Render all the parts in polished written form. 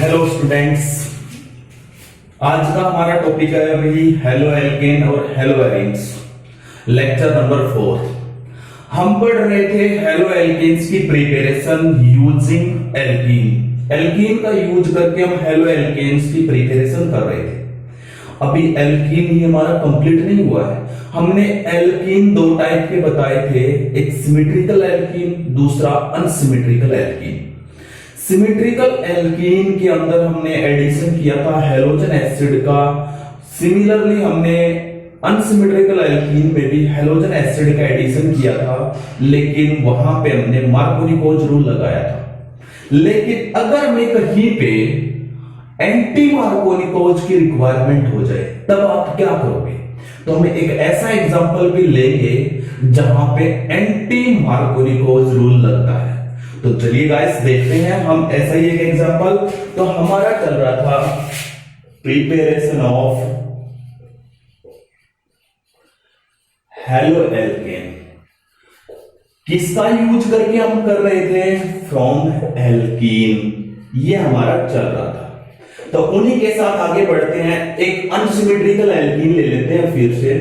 Hello students, आज का हमारा टॉपिक है अभी हेलो एल्केन और हेलो एरीन्स, लेक्चर नंबर 4। हम पढ़ रहे थे हेलो एल्केन्स की प्रिपरेशन यूजिंग एल्कीन। एल्कीन का यूज करके हम हेलो एल्केन्स की प्रिपरेशन कर रहे थे। अभी एल्कीन ही हमारा कंप्लीट नहीं हुआ है। हमने एल्कीन दो टाइप के बताए थे, एक सिमेट्रिकल एल्कीन, दूसरा अनसिमेट्रिकल एल्कीन। सिमेट्रिकल एल्कीन के अंदर हमने एडिशन किया था हैलोजन एसिड का। सिमिलरली हमने अनसिमेट्रिकल एल्कीन में भी हैलोजन एसिड का एडिशन किया था, लेकिन वहां पे हमने मार्कोनिकोज रूल लगाया था। लेकिन अगर मैं कहीं पे एंटी मार्कोनिकोज की रिक्वायरमेंट हो जाए तब आप क्या करोगे? तो हम एक ऐसा एग्जांपल भी लेंगे जहां पे एंटी मार्कोनिकोज रूल लगता है। तो चलिए गाइस देखते हैं हम ऐसा ही एक एग्जांपल। तो हमारा चल रहा था प्रिपरेशन ऑफ हेलो एल्केन। किसका यूज करके हम कर रहे थे? From alkene. ये हमारा चल रहा था। तो उन्हीं के साथ आगे बढ़ते हैं। एक अनसिमेट्रिकल एल्कीन ले लेते हैं फिर से।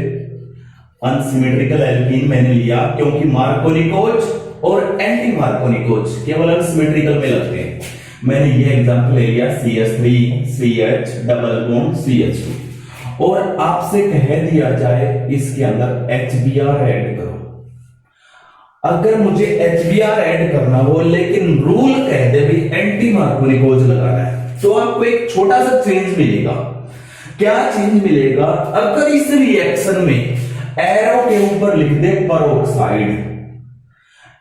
अनसिमेट्रिकल एल्कीन मैंने लिया क्योंकि मार्कोनिकोज और एंटी मार्कोनिकोज केवल अनसिमेट्रिकल में लगते हैं। मैंने ये एग्जांपल ले लिया CH3CH डबल बॉन्ड CH2 और आपसे कह दिया जाए इसके अंदर HBr ऐड करो। अगर मुझे HBr ऐड करना हो लेकिन रूल कह दे भी एंटी मार्कोनिकोज लगाना है, तो आपको एक छोटा सा चेंज मिलेगा। क्या चेंज मिलेगा? अगर इस रिएक्शन में एरो के ऊपर लिख दे परऑक्साइड,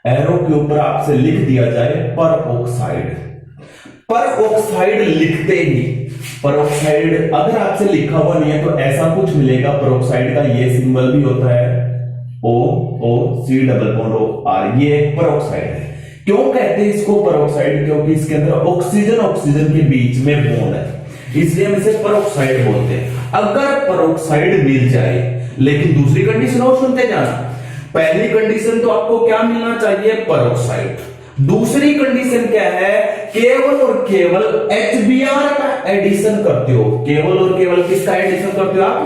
एरो के ऊपर आपसे लिख दिया जाए परऑक्साइड, परऑक्साइड लिखते ही परऑक्साइड अगर आपसे लिखा हुआ नहीं है तो ऐसा कुछ मिलेगा। परऑक्साइड का ये सिंबल भी होता है OOC डबल बॉन्ड OR, ये एक परऑक्साइड है। क्यों कहते हैं इसको परऑक्साइड? क्योंकि इसके अंदर ऑक्सीजन ऑक्सीजन के बीच में बॉन्ड है, इसलिए हम इसे परऑक्साइड बोलते हैं। अगर परऑक्साइड मिल जाए, लेकिन दूसरी कंडीशन और सुनते जाना। पहली कंडीशन तो आपको क्या मिलना चाहिए? परऑक्साइड। दूसरी कंडीशन क्या है? केवल और केवल HBr का एडिशन करते हो। केवल और केवल किसका एडिशन करते हो आप?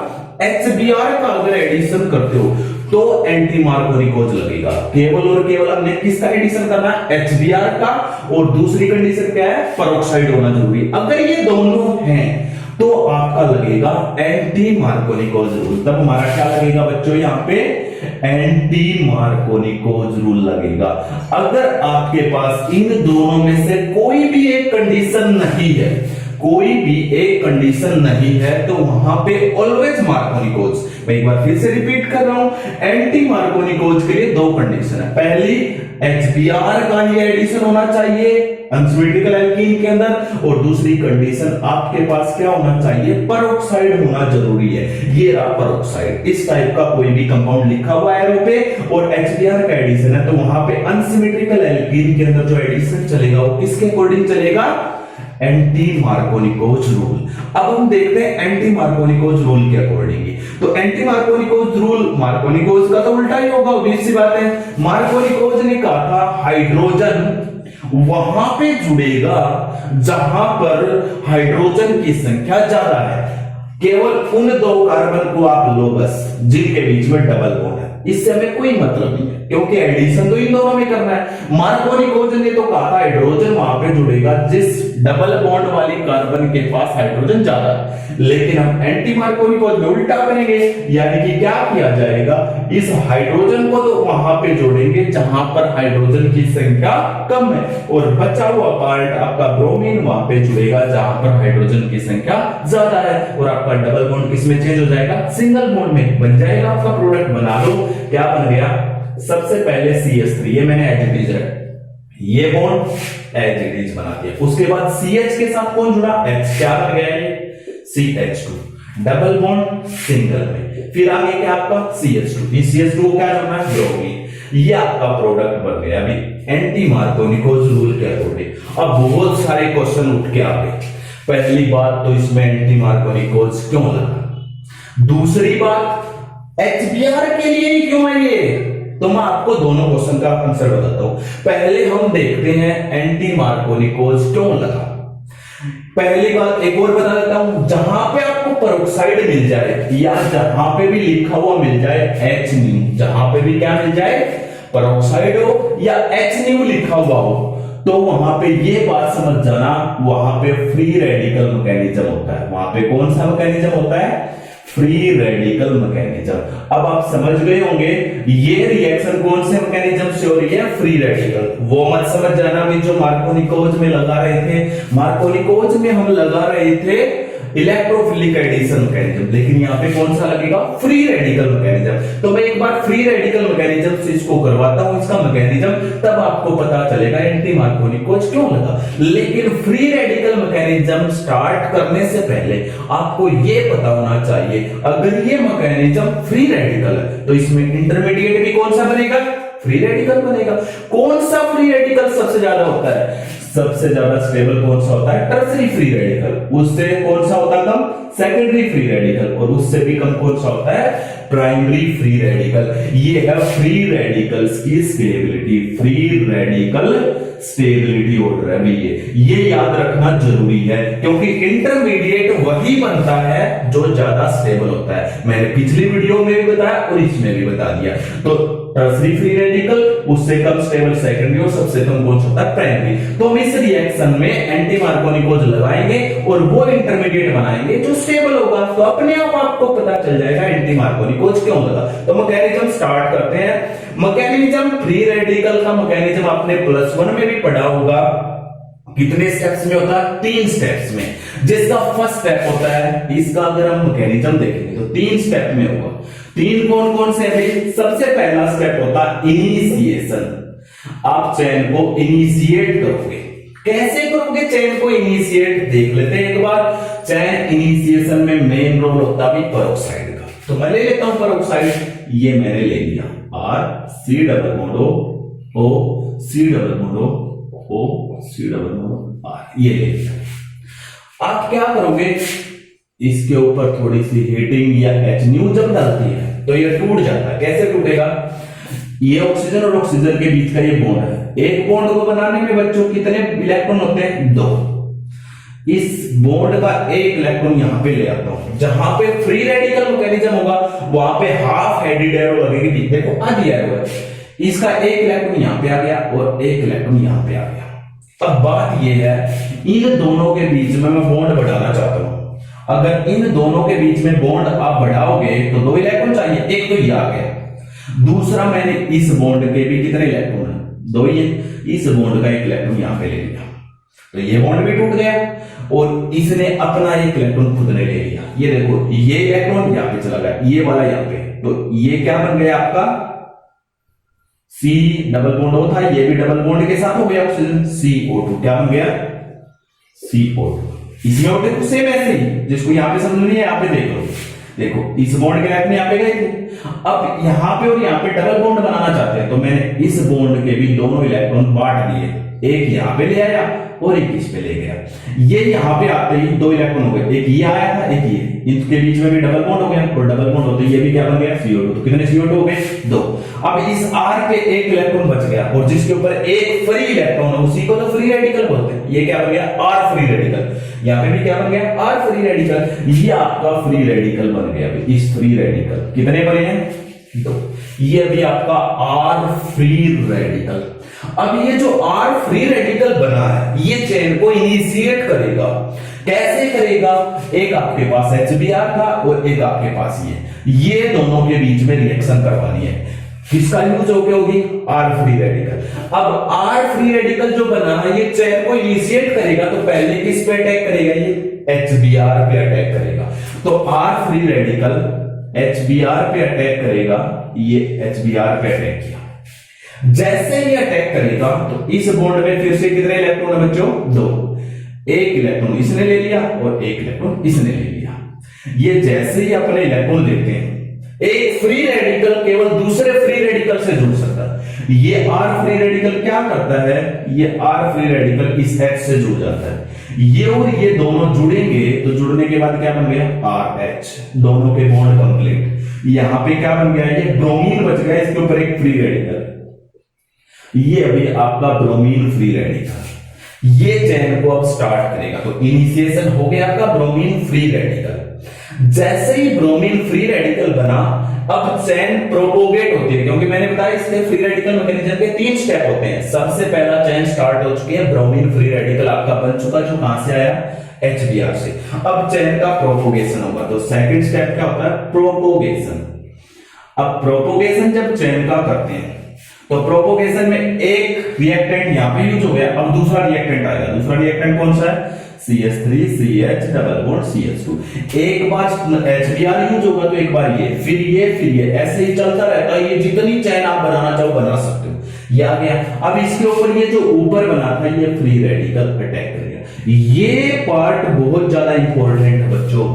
HBr का अगर एडिशन करते हो तो एंटी मार्कोनिकोज लगेगा। केवल और केवल हमने किसका एडिशन करना है? HBr का। और दूसरी कंडीशन क्या है? परऑक्साइड होना जरूरी। अगर ये दोनों हैं तो आपका लगेगा एंटी मार्कोनिकोज रूल। तब हमारा क्या लगेगा बच्चों? यहां पे एंटी मार्कोनिकोज रूल लगेगा। अगर आपके पास इन दोनों में से कोई भी एक कंडीशन नहीं है, कोई भी एक कंडीशन नहीं है, तो वहां पे ऑलवेज मार्कोनिकोज। मैं एक बार फिर से रिपीट कर रहा हूं, एंटी मार्कोनिकोज के लिए दो कंडीशन है। पहली, HBr का ही एडिशन होना चाहिए अनसिमेट्रिकल एल्कीन के अंदर, और दूसरी कंडीशन आपके पास क्या होना चाहिए? परऑक्साइड होना जरूरी है। ये रहा परऑक्साइड। इस टाइप का कोई भी कंपाउंड लिखा हुआ है एरो पे और HBr का एडिशन है, तो वहां पे अनसिमेट्रिकल एल्कीन के अंदर जो एडिशन चलेगा वो किसके अकॉर्डिंग चलेगा? Anti Markovnikov rule. अब हम देखते हैं एंटी मार्कोनिकोज रूल के अकॉर्डिंग। तो एंटी मार्कोनिकोज रूल, मार्कोनिकोज का तो उल्टा ही होगा, obvious सी बात है। मार्कोनिकोज ने कहा था हाइड्रोजन वहां पे जुड़ेगा जहां पर हाइड्रोजन की संख्या ज्यादा है। केवल उन दो कार्बन को आप लो बस जिनके बीच में डबल बॉन्ड है। इससे हमें कोई मतलब नहीं है क्योंकि एडिशन तो इन दोनों में करना है। मार्कोनिकोज ने तो कहा था हाइड्रोजन वहां पे जुड़ेगा जिस डबल बॉन्ड वाली कार्बन के पास हाइड्रोजन ज्यादा है। लेकिन हम एंटी मार्कोनिकोज में उल्टा करेंगे, यानी कि क्या किया जाएगा? इस हाइड्रोजन को तो वहां पे जोड़ेंगे जहां पर हाइड्रोजन की संख्या कम है, और बचा हुआ पार्ट आपका ब्रोमीन वहां पे जुड़ेगा जहां पर हाइड्रोजन की संख्या ज्यादा है, और आपका डबल बॉन्ड किसमें चेंज हो जाएगा? सिंगल बॉन्ड में बन जाएगा। आपका प्रोडक्ट बना लो। क्या बन गया? सबसे पहले CH3, ये मैंने एज इट इज रखा, ये बॉन्ड एज इट इज बना दिया। उसके बाद CH के साथ कौन जुड़ा? H। क्या बन गया ये? CH2 डबल बॉन्ड सिंगल में। फिर आगे क्या आपका? CH2। इस CH2 को क्या करना है? ब्रोमीन। ये आपका प्रोडक्ट बन गया अभी एंटी मार्कोनिकोज रूल के अकॉर्डिंग। अब बहुत सारे क्वेश्चन उठ के आ गए। पहली बात तो इसमें एंटी मार्कोनिकोज क्यों लगा? दूसरी बात, HBr के लिए ही क्यों है ये? तो मैं आपको दोनों क्वेश्चन का आंसर बताता हूं। पहले हम देखते हैं एंटी मार्कोनिकोज क्यों लगा। पहली बात एक और बता देता हूं, जहां पे आपको पेरोक्साइड मिल जाए या जहां पे भी लिखा हुआ मिल जाए एच न्यू, जहां पे भी क्या मिल जाए, पेरोक्साइड हो या एच न्यू लिखा हुआ हो, तो वहां पे ये बात समझ जाना, वहां पे फ्री रेडिकल मैकेनिज्म होता है। वहां पे कौन सा मैकेनिज्म होता है, फ्री रेडिकल मैकेनिज्म। अब आप समझ गए होंगे ये रिएक्शन कौन से मैकेनिज्म से हो रही है, फ्री रेडिकल। वो मत समझ जाना भी जो मार्कोनिकोज में लगा रहे थे, मार्कोनिकोज में हम लगा रहे थे इलेक्ट्रोफिलिक एडिशन मैकेनिज्म, लेकिन यहां पे कौन सा लगेगा, फ्री रेडिकल मैकेनिज्म। तो मैं एक बार फ्री रेडिकल मैकेनिज्म से इसको करवाता हूं, इसका मैकेनिज्म, तब आपको पता चलेगा एंटी मार्कोनिकोज क्यों लगा। लेकिन फ्री रेडिकल मैकेनिज्म स्टार्ट करने से पहले आपको यह पता होना चाहिए, अगर ये मैकेनिज्म फ्री रेडिकल है तो इसमें इंटरमीडिएट भी कौन सा बनेगा, फ्री रेडिकल बनेगा। कौन सा फ्री रेडिकल सबसे ज्यादा होता है, सबसे ज्यादा स्टेबल कौन सा होता है, टर्सरी फ्री रेडिकल। उससे कौन सा होता है कम, सेकेंडरी फ्री रेडिकल। और उससे भी कम कौन सा होता है, प्राइमरी फ्री रेडिकल। ये है फ्री रेडिकल्स की stability, free radical stability order है ये याद रखना जरूरी है, क्योंकि इंटरमीडिएट वही बनता है जो ज्यादा स्टेबल होता है। मैंने पिछली वीडियो में भी बताया और इसमें भी बता दिया। तो टर्सरी फ्री रेडिकल, उससे कम स्टेबल सेकेंडरी और सबसे कम कौन सा होता है, प्राइमरी। तो हम इस रिएक्शन में एंटी मार्कोनिकोज लगाएंगे और वो इंटरमीडिएट बनाएंगे जो स्टेबल होगा। तो अपने आप आपको पता चल जाएगा एंटी मार्कोनिकोज क्यों लगा। तो मैकेनिज्म स्टार्ट करते हैं। मैकेनिज्म फ्री रेडिकल का मैकेनिज्म आपने +1 में भी पढ़ा होगा। कितने स्टेप्स में होता है, 3 स्टेप्स में। जिसका फर्स्ट स्टेप होता है, इसका अगर हम मैकेनिज्म देखेंगे तो 3 स्टेप में होगा। 3 कौन कौन से हैं, सबसे पहला स्टेप होता है इनिशिएशन। आप चैन को इनिशिएट करोगे। कैसे करोगे चैन को इनिशिएट, देख लेते हैं एक बार। चैन इनिशिएशन में मेन रोल होता है पेरोक्साइड का। तो मैं ले लेता हूं पेरोक्साइड, ये मैंने ले लिया, R C double bond O C double bond O C double bond R, ये ले लिया। आप क्या करोगे, इसके ऊपर थोड़ी सी हीटिंग या H न्यू जब डालती है तो ये टूट जाता है। कैसे टूटेगा, ये ऑक्सीजन और ऑक्सीजन के बीच का ये बॉन्ड है। एक बॉन्ड को बनाने में बच्चों कितने इलेक्ट्रॉन होते हैं, 2। इस बॉन्ड का एक इलेक्ट्रॉन यहां पे ले आता हूं। जहां पे फ्री रेडिकल मैकेनिज्म होगा वहां पे हाफ हेडेड एरो लगेगी, देखो आधी एरो है। इसका एक इलेक्ट्रॉन यहां पे आ गया और एक इलेक्ट्रॉन यहां पे आ गया। अब बात ये है, इन दोनों के बीच में मैं बॉन्ड बढ़ाना चाहता हूं। अगर इन दोनों के बीच में बॉन्ड आप बढ़ाओगे तो 2 इलेक्ट्रॉन चाहिए, एक तो ये आ गया, दूसरा मैंने इस बॉन्ड के भी कितने इलेक्ट्रॉन है, 2 ही है। इस बॉन्ड का एक इलेक्ट्रॉन यहां पे ले लिया तो ये बॉन्ड भी टूट गया और इसने अपना एक इलेक्ट्रॉन खुद ने ले लिया। ये देखो, ये इलेक्ट्रॉन यहां पे चला गया, ये वाला यहां पे, तो ये क्या बन गया आपका C डबल बॉन्ड O था, ये भी डबल बॉन्ड के साथ हो गया ऑक्सीजन, CO2 क्या बन गया, CO2। इसमें और देखो सेम ऐसे ही, जिसको यहां पे समझ नहीं है यहां पे देख लो, देखो इस बॉन्ड के इलेक्ट्रॉन यहां पे गए थे। अब यहां पे और यहां पे डबल बॉन्ड बनाना चाहते हैं तो मैंने इस बॉन्ड के भी दोनों इलेक्ट्रॉन बांट दिए, एक यहां पे ले आया और एक इस पे ले गया। ये यहां पे आते ही 2 इलेक्ट्रॉन हो गए, एक ये आया था एक ये, इनके बीच में भी डबल बॉन्ड हो गया और डबल बॉन्ड होते ये भी क्या बन गया, CO2। तो कितने CO2 हो गए, 2। अब इस R पे एक इलेक्ट्रॉन बच गया और जिसके ऊपर एक फ्री इलेक्ट्रॉन है उसी को तो फ्री रेडिकल बोलते हैं। ये क्या बन गया, R फ्री रेडिकल। यहां पे भी क्या बन गया, R फ्री रेडिकल। ये आपका फ्री रेडिकल बन गया। इस फ्री रेडिकल कितने बने हैं, 2। ये भी आपका R फ्री रेडिकल। अब ये जो R फ्री रेडिकल बना है ये चेन को इनिशिएट करेगा। कैसे करेगा, एक आपके पास HBr था और एक आपके पास ये दोनों के बीच में रिएक्शन करवानी है। किसका यूज हो गया होगी, R फ्री रेडिकल। अब R फ्री रेडिकल जो बना है ये चेन को इनिशिएट करेगा तो पहले किस पे अटैक करेगा, ये HBr पे अटैक करेगा। तो R फ्री रेडिकल HBr पे अटैक करेगा, ये HBr पे अटैक किया। जैसे ही अटैक करेगा तो इस बॉन्ड में फिर से कितने इलेक्ट्रॉन है बच्चों, 2। एक इलेक्ट्रॉन इसने ले लिया और एक इलेक्ट्रॉन इसने ले लिया। ये जैसे ही अपने इलेक्ट्रॉन लेते हैं, एक फ्री रेडिकल केवल दूसरे फ्री रेडिकल से जुड़ सकता है। ये R फ्री रेडिकल क्या करता है, ये R फ्री रेडिकल इस H से जुड़ जाता है। ये और ये दोनों जुड़ेंगे तो जुड़ने के बाद क्या बन गया, RH, दोनों के बॉन्ड कंप्लीट। यहां पे क्या बन गया, ये ब्रोमीन बच गया, इसके ऊपर एक फ्री रेडिकल, ये अभी आपका ब्रोमीन फ्री रेडिकल। ये चेन को अब स्टार्ट करेगा। तो इनिशिएशन हो गया आपका ब्रोमीन फ्री रेडिकल। जैसे ही ब्रोमीन फ्री रेडिकल बना, अब चेन प्रोपोगेट होती है, क्योंकि मैंने बताया इसके फ्री रेडिकल मैकेनिज्म के 3 स्टेप होते हैं। सबसे पहला चेन स्टार्ट हो चुकी है, ब्रोमीन फ्री रेडिकल आपका बन चुका, जो कहां से आया, HBr से। अब चेन का प्रोपोगेशन होगा। तो सेकंड स्टेप क्या होता है, प्रोपोगेशन। अब प्रोपोगेशन जब चेन का करते हैं तो प्रोपोगेशन में एक रिएक्टेंट यहां पे यूज हो गया, अब दूसरा रिएक्टेंट आएगा। दूसरा रिएक्टेंट कौन सा है, CH3CH डबल बॉन्ड CH2। एक बार HBr यूज होगा तो एक बार ये, फिर ये, ऐसे ही चलता रहता है। ये जितनी चेन आप बनाना चाहो बना सकते हो। ये आ गया। अब इसके ऊपर ये जो ऊपर बना था, ये फ्री रेडिकल अटैक करेगा। ये पार्ट बहुत ज्यादा इंपॉर्टेंट है बच्चों।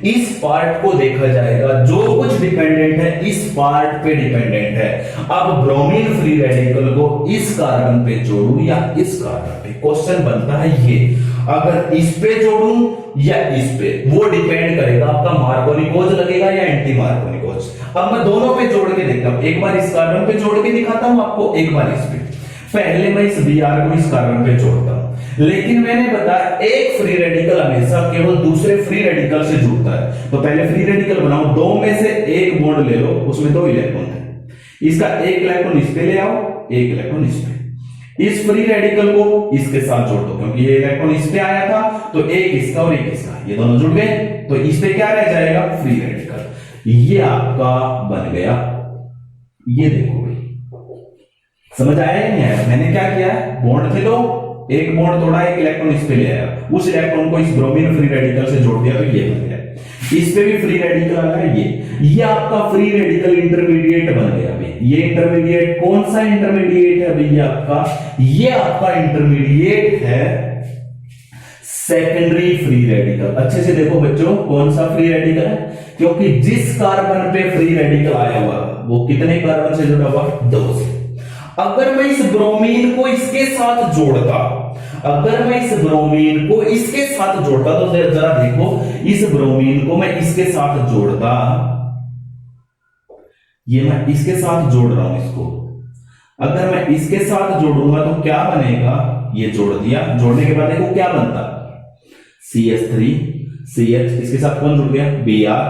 इस पार्ट को देखा जाएगा, जो कुछ डिपेंडेंट है इस पार्ट पे डिपेंडेंट है। अब ब्रोमीन फ्री रेडिकल को इस कार्बन पे जोड़ूं या इस कार्बन पे, क्वेश्चन बनता है ये। अगर इस पे जोड़ूं या इस पे, वो डिपेंड करेगा आपका मार्कोनिकोज लगेगा या एंटी मार्कोनिकोज। अब मैं दोनों पे जोड़ के देखता हूं, एक बार इस कार्बन पे जोड़ के दिखाता हूं आपको, एक बार इस पे। पहले मैं इस Br को इस कार्बन पे जोड़ता हूं, लेकिन मैंने बताया एक फ्री रेडिकल हमेशा केवल दूसरे फ्री रेडिकल से जुड़ता है। तो पहले फ्री रेडिकल बनाओ, दो में से एक बॉन्ड ले लो, उसमें 2 इलेक्ट्रॉन है, इसका एक इलेक्ट्रॉन इस पे ले आओ, एक इलेक्ट्रॉन इस पे। इस फ्री रेडिकल को इसके साथ जोड़ दो, क्योंकि ये इलेक्ट्रॉन इस पे आया था, तो एक इसका और एक इसका, ये दोनों जुड़ गए। तो इस पे क्या रह जाएगा, फ्री रेडिकल। ये आपका बन गया। ये देखो भाई, समझ आया नहीं आया, मैंने क्या किया, बॉन्ड थे दो, एक बॉन्ड तोड़ा, एक इलेक्ट्रॉन इस पे ले आया, उस इलेक्ट्रॉन को इस ब्रोमीन फ्री रेडिकल से जोड़ दिया, तो ये बन गया। इस पे भी फ्री रेडिकल आ गया, ये आपका फ्री रेडिकल इंटरमीडिएट बन गया। अभी ये इंटरमीडिएट कौन सा इंटरमीडिएट है अभी, ये आपका इंटरमीडिएट है सेकेंडरी फ्री रेडिकल। अच्छे से देखो बच्चों, कौन सा फ्री रेडिकल है, क्योंकि जिस कार्बन पे फ्री रेडिकल आया हुआ वो कितने कार्बन से जुड़ा हुआ, 2 से। अगर मैं इस ब्रोमीन को इसके साथ जोड़ता, अगर मैं इस ब्रोमीन को इसके साथ जोड़ता, तो जरा देखो, इस ब्रोमीन को मैं इसके साथ जोड़ता, ये मैं इसके साथ जोड़ रहा हूं इसको, अगर मैं इसके साथ जोड़ूंगा तो क्या बनेगा, ये जोड़ दिया, जोड़ने के बाद देखो क्या बनता, CH3CH, इसके साथ कौन जुड़ गया, Br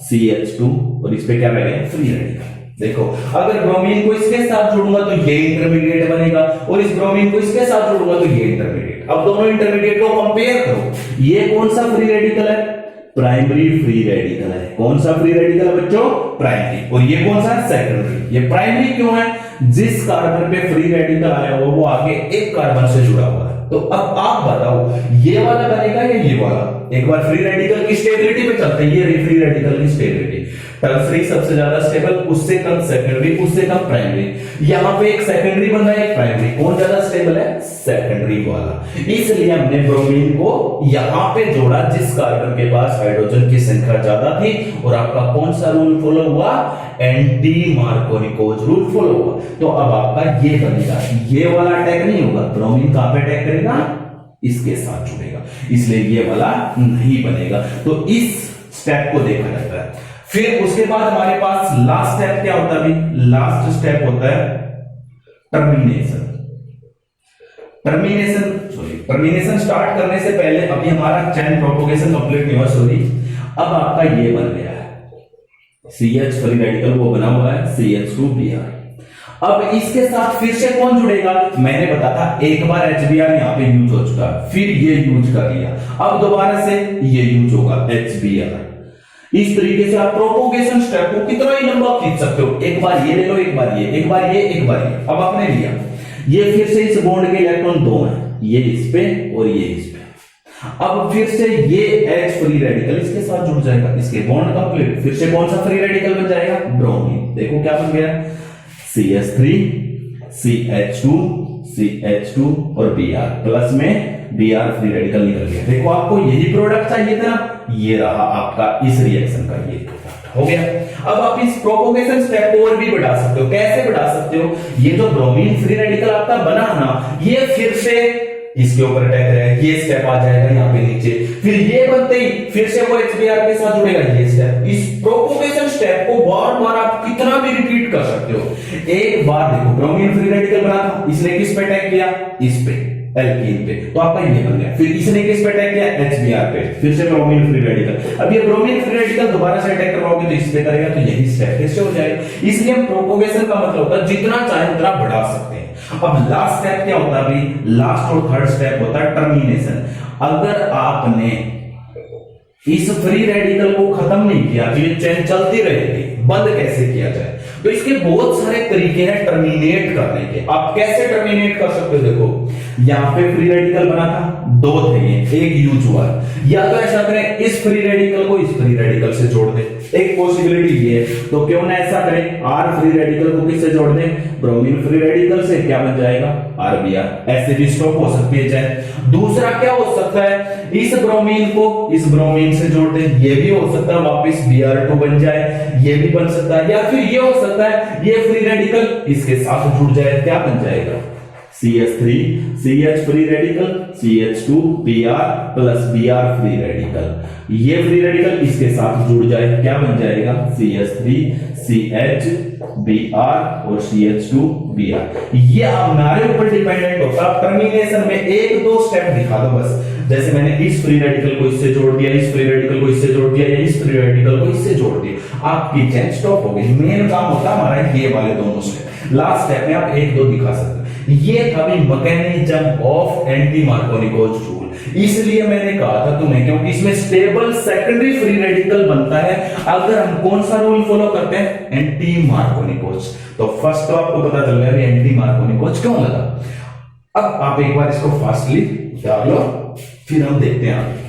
CH2, और इस पे क्या रह गया, फ्री रेडिकल। देखो, अगर ब्रोमीन को इसके साथ जोड़ूंगा तो ये इंटरमीडिएट बनेगा, और इस ब्रोमीन को इसके साथ जोड़ूंगा तो ये इंटरमीडिएट। अब दोनों इंटरमीडिएट को कंपेयर करो, ये कौन सा फ्री रेडिकल है, प्राइमरी फ्री रेडिकल है। कौन सा फ्री रेडिकल है बच्चों, प्राइमरी। और ये कौन सा है, सेकेंडरी। ये प्राइमरी क्यों है, जिस कार्बन पे फ्री रेडिकल आया हो वो आगे एक कार्बन से जुड़ा हुआ है। तो अब आप बताओ, ये वाला बनेगा या ये वाला। एक बार फ्री रेडिकल की स्टेबिलिटी पे चलते हैं, ये फ्री रेडिकल की स्टेबिलिटी, टर्सरी सबसे ज्यादा स्टेबल, उससे कम सेकेंडरी, उससे कम प्राइमरी। यहां पे एक सेकेंडरी बन रहा है, एक प्राइमरी, कौन ज्यादा स्टेबल है, सेकेंडरी वाला। इसलिए हमने ब्रोमीन को यहां पे जोड़ा जिस कार्बन के पास हाइड्रोजन की संख्या ज्यादा थी, और आपका कौन सा रूल फॉलो हुआ, एंटी मार्कोनिकोज रूल फॉलो हुआ। तो अब आपका ये बनेगा, ये वाला अटैक नहीं होगा, ब्रोमीन कहां पे अटैक करेगा, इसके साथ जुड़ेगा, इसलिए ये वाला नहीं बनेगा। तो इस स्टेप को देखा जाता है। फिर उसके बाद हमारे पास लास्ट स्टेप क्या होता है, अभी लास्ट स्टेप होता है टर्मिनेशन। टर्मिनेशन स्टार्ट करने से पहले अभी हमारा चेन प्रोपोगेशन कंप्लीट नहीं हुआ, सॉरी। अब आपका ये बन गया है CH फ्री रेडिकल, वो बना हुआ है CH2Br। अब इसके साथ फिर से कौन जुड़ेगा, मैंने बताया था एक बार HBr यहां पे यूज हो चुका, फिर ये यूज कर लिया, अब दोबारा से ये यूज होगा HBr। इस तरीके से आप प्रोपोगेशन स्टेप को कितना ही लंबा खींच सकते हो, एक बार ये ले लो, एक बार ये, एक बार ये, एक बार ये। अब आपने लिया, ये फिर से इस बॉन्ड के इलेक्ट्रॉन 2 हैं, ये इस पे और ये इस पे। अब फिर से ये H फ्री रेडिकल इसके साथ जुड़ जाएगा, इसके बॉन्ड कंप्लीट। फिर से कौन सा फ्री रेडिकल बन जाएगा, ब्रोमीन। देखो क्या बन गया, CH3 CH2 CH2 और Br, प्लस में Br फ्री रेडिकल निकल गया। देखो आपको यही प्रोडक्ट चाहिए था ना, ये रहा आपका इस रिएक्शन का ये प्रोडक्ट हो गया। अब आप इस प्रोपोगेशन स्टेप को और भी बढ़ा सकते हो। कैसे बढ़ा सकते हो, ये जो ब्रोमीन फ्री रेडिकल आपका बना ना, ये फिर से इसके ऊपर अटैक करेगा, ये स्टेप आ जाएगा यहाँ पे नीचे, फिर ये बनते ही फिर से वो HBr के साथ जुड़ेगा, ये स्टेप। इस प्रोपोगेशन स्टेप को बार बार आप कितना भी रिपीट कर सकते हो। एक बार देखो, ब्रोमीन फ्री रेडिकल बना था, इसने किस पे अटैक किया, इस पे, एल्कीन पे, तो आपका ये बन गया। फिर इसने किस पे अटैक किया, HBr पे, फिर से ब्रोमीन फ्री रेडिकल। अब ये ब्रोमीन फ्री रेडिकल दोबारा से अटैक करवाओगे तो इस पे करेगा, तो यही स्टेप कैसे हो जाएगा। इसलिए हम प्रोपोगेशन का मतलब होता है जितना चाहे उतना बढ़ा सकते हैं। अब लास्ट स्टेप क्या होता है अभी, लास्ट और थर्ड स्टेप होता है टर्मिनेशन। अगर आपने इस फ्री रेडिकल को खत्म नहीं किया तो ये चेन चलती रहेगी, बंद कैसे किया जाए, तो इसके बहुत सारे तरीके हैं टर्मिनेट करने के। आप कैसे टर्मिनेट कर सकते हो, देखो यहां पे फ्री रेडिकल बना था, दो थे ये, एक यूज हुआ, या तो ऐसा करें इस फ्री रेडिकल को इस फ्री रेडिकल से जोड़ दे, एक पॉसिबिलिटी ये है। तो क्यों ना ऐसा करें, आर फ्री रेडिकल को किससे जोड़ दें, ब्रोमीन फ्री रेडिकल से, क्या बन जाएगा, RBr। ऐसे भी स्टॉप हो सकती है चेन। दूसरा क्या हो सकता है, इस ब्रोमीन को इस ब्रोमीन से जोड़ दें, ये भी हो सकता है, वापस Br2 बन जाए, ये भी बन सकता है, या फिर ये हो सकता है ये फ्री रेडिकल इसके साथ जुड़ जाए, क्या बन जाएगा, CH3 CH free radical CH2 Br plus Br free radical, ये फ्री रेडिकल इसके साथ जुड़ जाए, क्या बन जाएगा, CH3 CH Br और CH2 Br। ये हमारे ऊपर डिपेंडेंट होता है। टर्मिनेशन में एक दो स्टेप दिखा दो बस, जैसे मैंने इस फ्री रेडिकल को इससे जोड़ दिया, इस फ्री रेडिकल को इससे जोड़ दिया, या इस फ्री रेडिकल को इससे जोड़ दिया, आपकी चेन स्टॉप हो गई। मेन काम होता है हमारा ये वाले दोनों स्टेप। लास्ट स्टेप में आप एक दो दिखा सकते हैं। ये था भी mechanism of anti Markovnikov rule. इसलिए मैंने कहा था तुम्हें, क्योंकि इसमें स्टेबल सेकेंडरी फ्री रेडिकल बनता है अगर हम कौन सा रूल फॉलो करते हैं, एंटी मार्कोनिकोज। तो फर्स्ट तो आपको पता चल गया एंटी मार्कोनिकोज क्यों लगा। अब आप एक बार इसको फास्टली डाल लो, फिर हम देखते हैं आगे।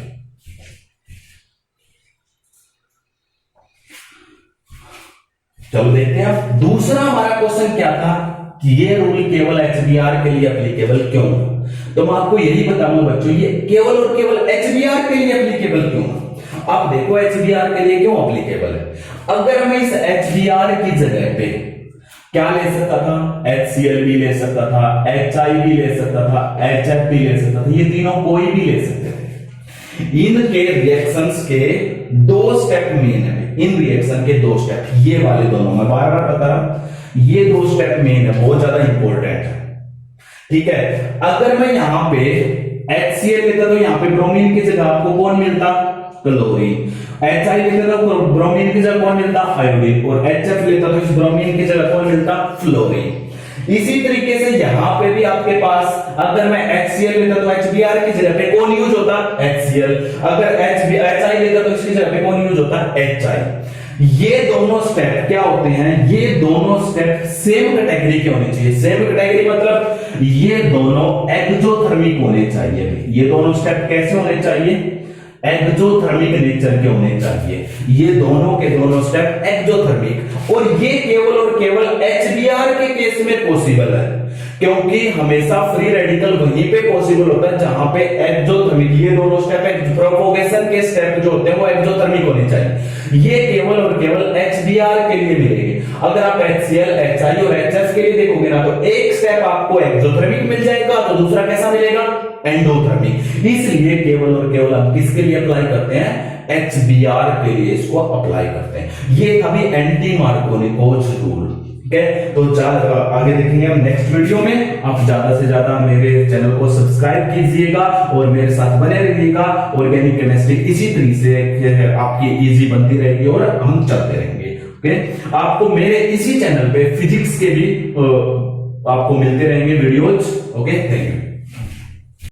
चलो देखते हैं। अब दूसरा हमारा क्वेश्चन क्या था कि ये रूल केवल HBr के लिए एप्लीकेबल क्यों है। तो मैं आपको यही बताऊंगा बच्चों, ये केवल और केवल HBr के लिए एप्लीकेबल क्यों है। अब देखो HBr के लिए क्यों एप्लीकेबल है। अगर मैं इस HBr की जगह पे क्या ले सकता था, HCl भी ले सकता था, HI भी ले सकता था, HF भी ले सकता था, ये तीनों कोई भी ले सकते थे। इनके रिएक्शंस के दो स्टेप मेन है, इन रिएक्शन के दो स्टेप, ये वाले दोनों मैं बार बार बता रहा हूं, ये दो स्टेप मेन है, बहुत ज्यादा इंपॉर्टेंट है। ठीक है, अगर मैं यहां पे HCl लेता तो यहां पे ब्रोमीन की जगह आपको कौन मिलता, क्लोरीन। HI लेता तो ब्रोमीन की जगह कौन मिलता, आयोडीन। और HF लेता तो इस ब्रोमीन की जगह कौन मिलता, फ्लोरीन। इसी तरीके से यहां पे भी आपके पास अगर मैं HCl लेता तो HBr की जगह पे कौन यूज होता, HCl। अगर HI लेता तो इसकी जगह पे कौन यूज होता, HI। ये दोनों स्टेप क्या होते हैं, ये दोनों स्टेप सेम कैटेगरी के होने चाहिए। सेम कैटेगरी मतलब ये दोनों एक्सोथर्मिक होने चाहिए। ये दोनों स्टेप कैसे होने चाहिए, एक्सोथर्मिक नेचर के होने चाहिए। ये दोनों के दोनों स्टेप एक्सोथर्मिक, और ये केवल और केवल HBr के केस में पॉसिबल है, क्योंकि हमेशा फ्री रेडिकल वहीं पे पॉसिबल होता है जहां पे एक्सोथर्मिक, ये दोनों स्टेप प्रोपोगेशन के स्टेप जो होते हैं वो एक्सोथर्मिक होने चाहिए। ये केवल और केवल HBr के लिए मिलेंगे। अगर आप HCl, HI और HF के लिए देखोगे ना, तो एक स्टेप आपको एक्सोथर्मिक मिल जाएगा, तो दूसरा कैसा मिलेगा, एंडोथर्मिक। इसलिए केवल और केवल आप किसके लिए अप्लाई करते हैं, HBr के लिए इसको अप्लाई करते हैं। ये कभी एंटी मार्कोनिकोज रूल। ठीक है, तो आगे देखेंगे हम नेक्स्ट वीडियो में। आप ज्यादा से ज्यादा मेरे चैनल को सब्सक्राइब कीजिएगा और मेरे साथ बने रहिएगा। ऑर्गेनिक केमिस्ट्री इसी तरीके से आपकी इजी बनती रहेगी और हम चलते रहेंगे। ओके, आपको मेरे इसी चैनल पे फिजिक्स के भी आपको मिलते रहेंगे वीडियोज। Okay, thank you.